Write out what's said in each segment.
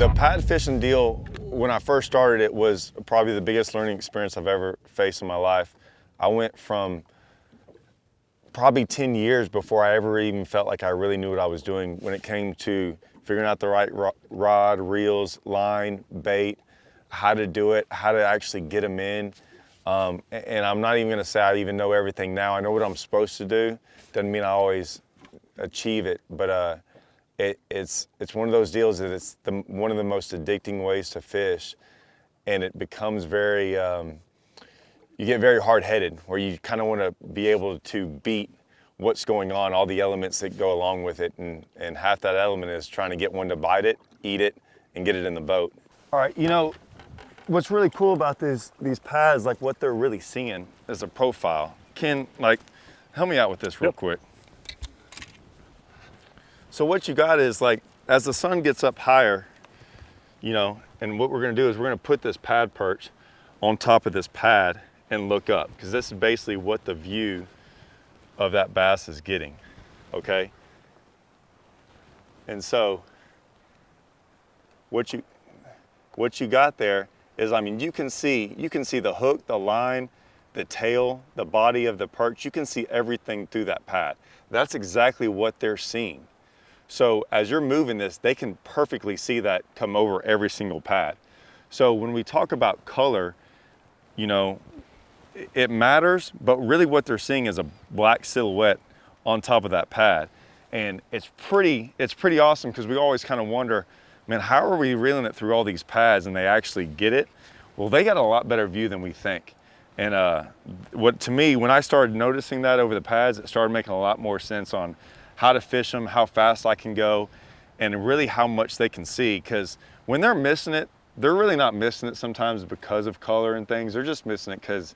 The pad fishing deal, when I first started, it was probably the biggest learning experience I've ever faced in my life. I went from probably 10 years before I ever even felt like I really knew what I was doing when it came to figuring out the right rod, reels, line, bait, how to do it, how to actually get them in. And I'm not even gonna say I even know everything now. I know what I'm supposed to do. Doesn't mean I always achieve it, but it's one of those deals that it's one of the most addicting ways to fish, and it becomes very, you get very hard-headed, where you kind of want to be able to beat what's going on, all the elements that go along with it, and half that element is trying to get one to bite it, eat it, and get it in the boat. All right, you know, what's really cool about these pads, like what they're really seeing is a profile. Ken, like, help me out with this real quick. So what you got is, like, as the sun gets up higher, you know, and what we're gonna do is we're gonna put this pad perch on top of this pad and look up, because this is basically what the view of that bass is getting, okay? And so what you got there is, I mean, you can see the hook, the line, the tail, the body of the perch. You can see everything through that pad. That's exactly what they're seeing. So as you're moving this, they can perfectly see that come over every single pad. So when we talk about color, you know, it matters, but really what they're seeing is a black silhouette on top of that pad. And it's pretty awesome, because we always kind of wonder, man, how are we reeling it through all these pads and they actually get it? Well, they got a lot better view than we think. And to me, when I started noticing that over the pads, it started making a lot more sense on how to fish them, how fast I can go, and really how much they can see. Because when they're missing it, they're really not missing it sometimes because of color and things. They're just missing it because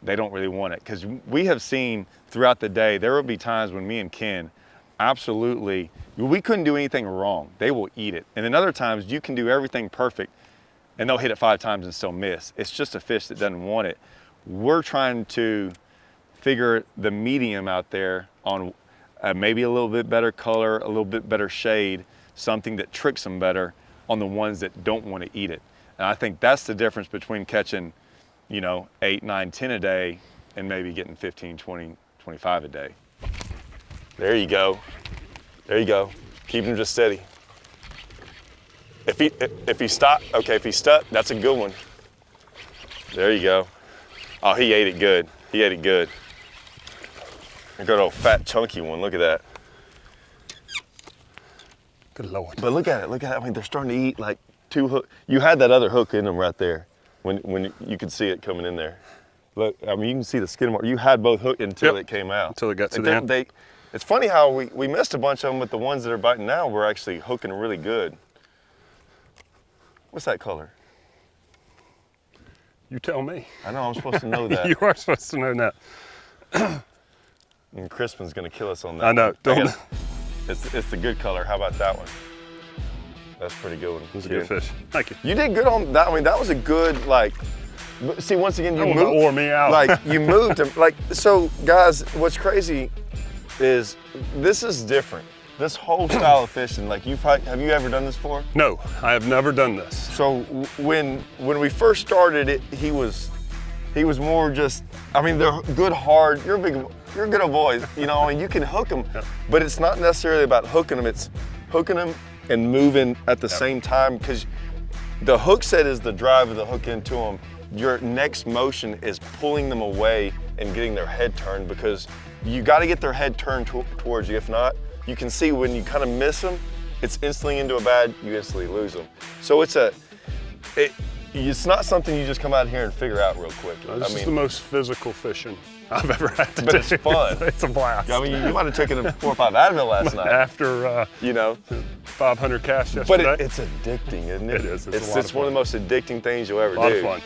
they don't really want it. Because we have seen throughout the day, there will be times when me and Ken, absolutely, we couldn't do anything wrong. They will eat it. And then other times you can do everything perfect and they'll hit it 5 times and still miss. It's just a fish that doesn't want it. We're trying to figure the medium out there on maybe a little bit better color, a little bit better shade, something that tricks them better on the ones that don't want to eat it. And I think that's the difference between catching, you know, 8, 9, 10 a day and maybe getting 15, 20, 25 a day. There you go. There you go. Keep him just steady. If he stopped, okay, if he stuck, that's a good one. There you go. Oh, he ate it good. He ate it good. A good old fat chunky one, look at that. Good Lord. But look at it, I mean, they're starting to eat like 2 hooks. You had that other hook in them right there when you could see it coming in there. Look, I mean, you can see the skin mark. You had both hooked until it came out. Until it got to the end. It's funny how we missed a bunch of them, but the ones that are biting now, we're actually hooking really good. What's that color? You tell me. I know, I'm supposed to know that. You are supposed to know that. And Crispin's gonna kill us on that. I know, don't. It's the good color. How about that one? That's a pretty good one. It was a good fish. Thank you. You did good on that. I mean, that was a good, like, see, once again, you moved. Wore me out. Like, you moved him. Like, so guys, what's crazy is this is different. This whole style of fishing, like, have you ever done this before? No, I have never done this. So when we first started it, he was more just, I mean, they're good, hard, you're good old boys, you know, and you can hook them, but it's not necessarily about hooking them, it's hooking them and moving at the same time, because the hook set is the drive of the hook into them. Your next motion is pulling them away and getting their head turned, because you got to get their head turned towards you. If not, you can see when you kind of miss them, it's instantly into a bad, you instantly lose them. So it's not something you just come out here and figure out real quick. This is the most physical fishing I've ever had to do. But it's fun. It's a blast. I mean, you might have taken 4 or 5 Advil last night. After, you know, 500 casts yesterday. But it's addicting, isn't it? It is. It's one of the most addicting things you'll ever do. A lot of fun.